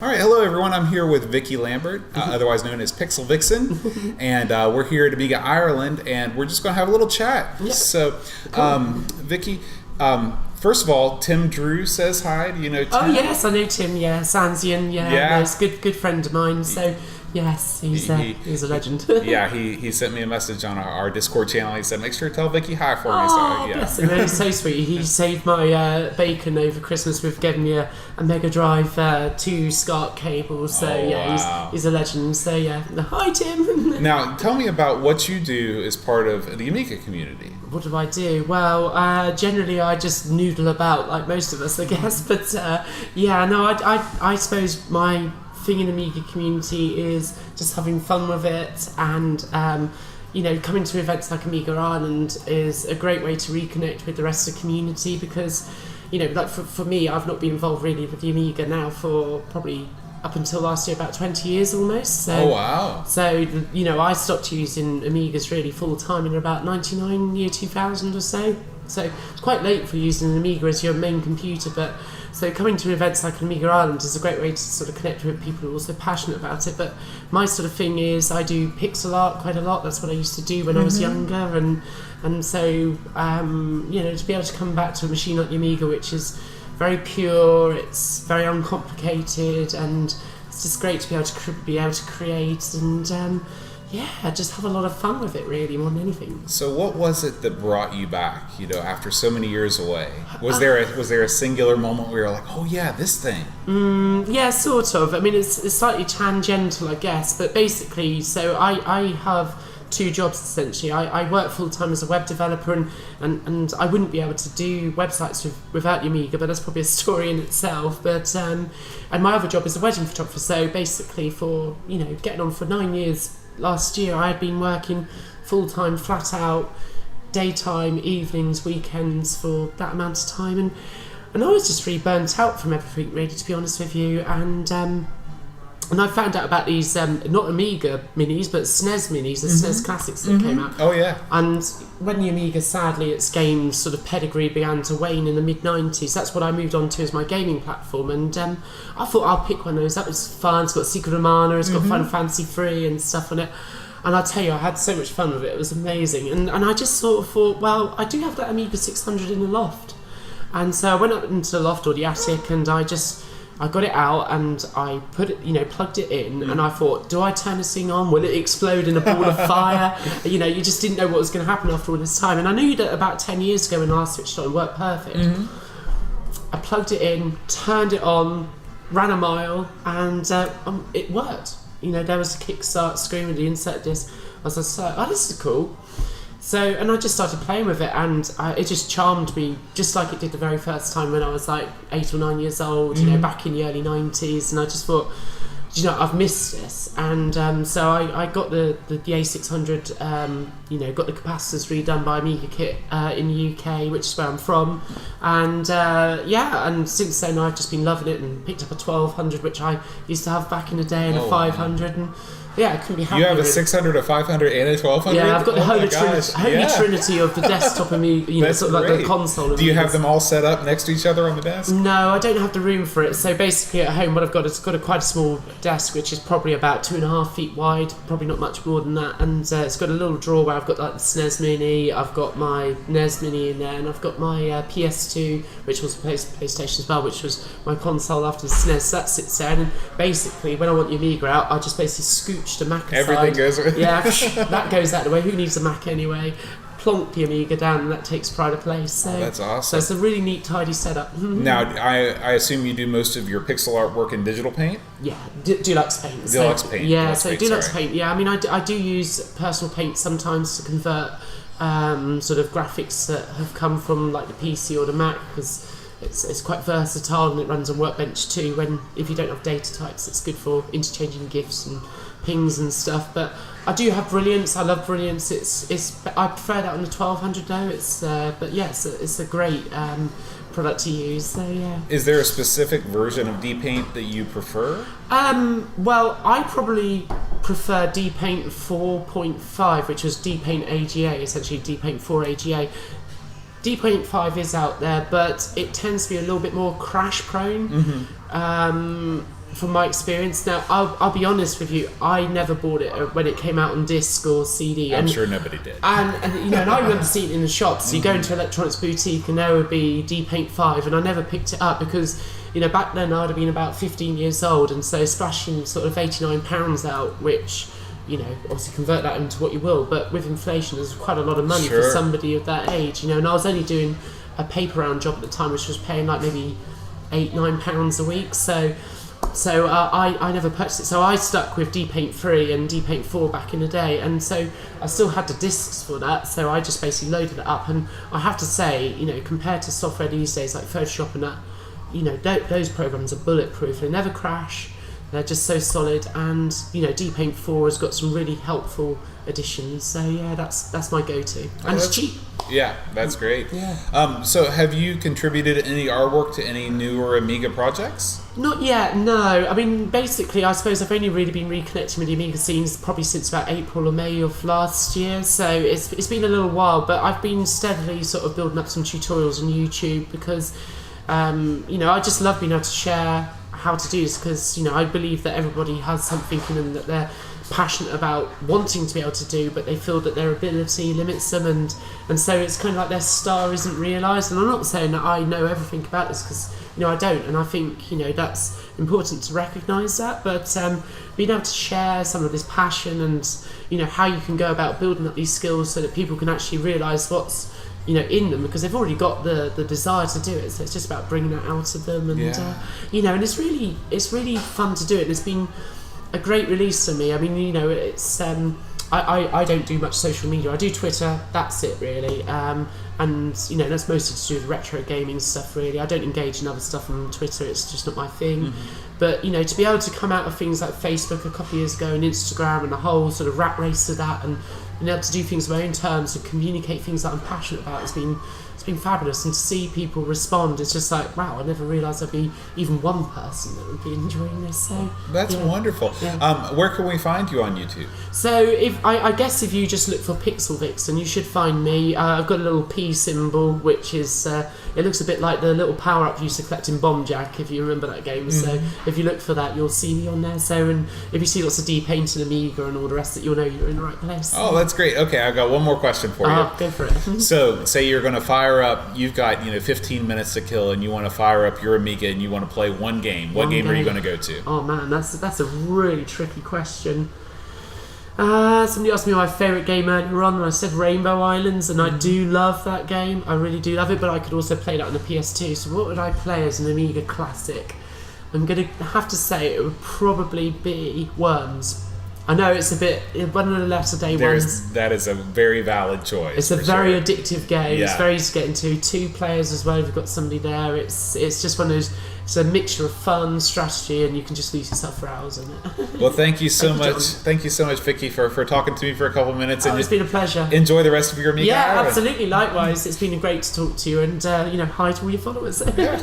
All right, hello everyone. I'm here with Vicky Lambert, otherwise known as Pixel Vixen, and we're here at Amiga Ireland, and we're just going to have a little chat. Yeah. So, Vicky, first of all, Tim Drew says hi. Do you know Tim? Oh yes, I know Tim. Yeah, Sansian. Yeah. He's a good friend of mine. So yes, he's a legend. Yeah, he sent me a message on our Discord channel. He said, "Make sure to tell Vicky hi for me." Oh, So, yeah. bless him. He's so sweet. He saved my bacon over Christmas with giving me a Mega Drive 2 SCART cable. So wow. he's a legend. So yeah, hi Tim. Now, tell me about what you do as part of the Amiga community. What do I do? Well, generally I just noodle about like most of us, I guess. But I suppose my thing in Amiga community is just having fun with it, and coming to events like Amiga Ireland is a great way to reconnect with the rest of the community, because like for me, I've not been involved really with the Amiga now for probably up until last year about 20 years almost. So, oh wow. So I stopped using Amigas really full time in about 99, year 2000 or so. So it's quite late for using an Amiga as your main computer, but so coming to events like Amiga Ireland is a great way to sort of connect with people who are also passionate about it. But my sort of thing is I do pixel art quite a lot. That's what I used to do when I was younger, and so to be able to come back to a machine like the Amiga, which is very pure, it's very uncomplicated, and it's just great to be able to create and just have a lot of fun with it, really, more than anything. So what was it that brought you back, after so many years away? Was there a singular moment where you're like, oh yeah, this thing? Yeah, sort of. I mean, it's slightly tangential, I guess, but basically, so I have two jobs essentially. I work full time as a web developer, and I wouldn't be able to do websites without the Amiga, but that's probably a story in itself. But and my other job is a wedding photographer. So basically, for getting on for 9 years last year, I had been working full time, flat out, daytime, evenings, weekends for that amount of time, and I was just really burnt out from everything, really, to be honest with you. And I found out about these, not Amiga minis, but SNES minis, the SNES Classics that came out. Oh, yeah. And when the Amiga, sadly, its game sort of pedigree began to wane in the mid-90s, that's what I moved on to as my gaming platform. And I thought I'll pick one of those. That was fun. It's got Secret of Mana, it's got Final Fantasy 3 and stuff on it. And I'll tell you, I had so much fun with it. It was amazing. And I just sort of thought, well, I do have that Amiga 600 in the loft. And so I went up into the loft or the attic, and I got it out and I put it, plugged it in, and I thought, do I turn this thing on? Will it explode in a ball of fire? You just didn't know what was going to happen after all this time. And I knew that about 10 years ago when I switched it on, it worked perfect. I plugged it in, turned it on, ran a mile, and it worked. There was a kickstart screen with the insert disc. I was like, oh, this is cool. So, and I just started playing with it, and it just charmed me, just like it did the very first time when I was like 8 or 9 years old, back in the early 90s. And I just thought, I've missed this. And so I got the A600, got the capacitors redone by Amiga Kit in the UK, which is where I'm from. And and since then I've just been loving it, and picked up a 1200, which I used to have back in the day, and a 500. And yeah, I couldn't be happier. You have a 600, a 500, and a 1200? Yeah, I've got the holy trinity of the desktop and sort of like the console. Do you have them all set up next to each other on the desk? No, I don't have the room for it. So basically at home what I've got is quite a small desk, which is probably about 2.5 feet wide, probably not much more than that. And it's got a little drawer where I've got like the SNES Mini, I've got my NES Mini in there, and I've got my PS2, which was a PlayStation as well, which was my console after the SNES. So that sits there, and basically when I want the Amiga out, I just basically scooch the Mac aside. Everything goes with it. Yeah, that goes out the way. Who needs a Mac anyway? Plonk the Amiga down, and that takes pride of place. So that's awesome. So it's a really neat, tidy setup. Now, I assume you do most of your pixel artwork in digital paint? Yeah, Deluxe Paint. Deluxe Paint. Yeah, so Deluxe Paint. Yeah, I mean, I do use personal paint sometimes to convert sort of graphics that have come from like the PC or the Mac, because it's quite versatile, and it runs on Workbench too. If you don't have data types, it's good for interchanging GIFs and pings and stuff. But I do have Brilliance. I love Brilliance. I prefer that on the 1200 though. It's a great product to use. So yeah. Is there a specific version of D-Paint that you prefer? Well, I probably prefer D-Paint 4.5, which was D-Paint AGA, essentially D-Paint 4 AGA. D-Paint 5 is out there, but it tends to be a little bit more crash prone. from my experience. Now, I'll be honest with you, I never bought it when it came out on disc or CD. I'm sure nobody did. And and I remember seeing it in the shops. You go into an electronics boutique and there would be D-Paint 5, and I never picked it up because, back then I'd have been about 15 years old, and so splashing sort of £89 out, which, obviously convert that into what you will, but with inflation there's quite a lot of money for somebody of that age, and I was only doing a paper round job at the time, which was paying like maybe £8-9 a week, so I never purchased it. So I stuck with D-Paint 3 and D-Paint 4 back in the day, and so I still had the discs for that, so I just basically loaded it up. And I have to say, compared to software these days like Photoshop and that, those programs are bulletproof. They never crash. They're just so solid, and D-Paint 4 has got some really helpful additions. So yeah, that's my go-to, and it's cheap. Yeah, that's great. Yeah. So have you contributed any artwork to any newer Amiga projects? Not yet, no. I mean, basically, I suppose I've only really been reconnecting with the Amiga scenes probably since about April or May of last year, so it's been a little while, but I've been steadily sort of building up some tutorials on YouTube because, I just love being able to share how to do this because, I believe that everybody has something in them that they're passionate about wanting to be able to do, but they feel that their ability limits them, and so it's kind of like their star isn't realised. And I'm not saying that I know everything about this because I don't, and I think that's important to recognise that, but being able to share some of this passion and how you can go about building up these skills so that people can actually realise what's in them, because they've already got the desire to do it, so it's just about bringing that out of them, and and it's really fun to do it, and it's been a great release for me. I mean, it's I don't do much social media. I do Twitter, that's it really, and that's mostly to do with retro gaming stuff really. I don't engage in other stuff on Twitter, it's just not my thing. But to be able to come out of things like Facebook a couple of years ago and Instagram and the whole sort of rat race to that, and being able to do things on my own terms and communicate things that I'm passionate about, it's been fabulous. And to see people respond, it's just like, wow, I never realised there'd be even one person that would be enjoying this. So that's wonderful. Yeah. Where can we find you on YouTube? So I guess if you just look for Pixel Vixen, you should find me. I've got a little P symbol, which is it looks a bit like the little power up you used to collect in Bomb Jack, if you remember that game. So if you look for that, you'll see me on there. So, and if you see lots of D-Paint and Amiga and all the rest, that you'll know you're in the right place. Oh, that's great. Okay, I've got one more question for you. Go for it. So say you're going to fire up, you've got 15 minutes to kill, and you want to fire up your Amiga and you want to play one game. What game are you going to go to? Oh man, that's a really tricky question. Somebody asked me my favourite game earlier on, and I said Rainbow Islands, and I do love that game. I really do love it, but I could also play that on the PS2. So what would I play as an Amiga classic? I'm going to have to say it would probably be Worms. I know it's a bit one of the latter day ones. That is a very valid choice. It's a very addictive game. Yeah. It's very easy to get into. 2 players as well. If you've got somebody there, it's just one of those. It's a mixture of fun, strategy, and you can just lose yourself for hours in it. Well, thank you so much. Thank you so much, Vicky, for talking to me for a couple of minutes. It's been a pleasure. Enjoy the rest of your Amiga. Yeah, absolutely. Likewise, it's been great to talk to you, and hi to all your followers. Yeah.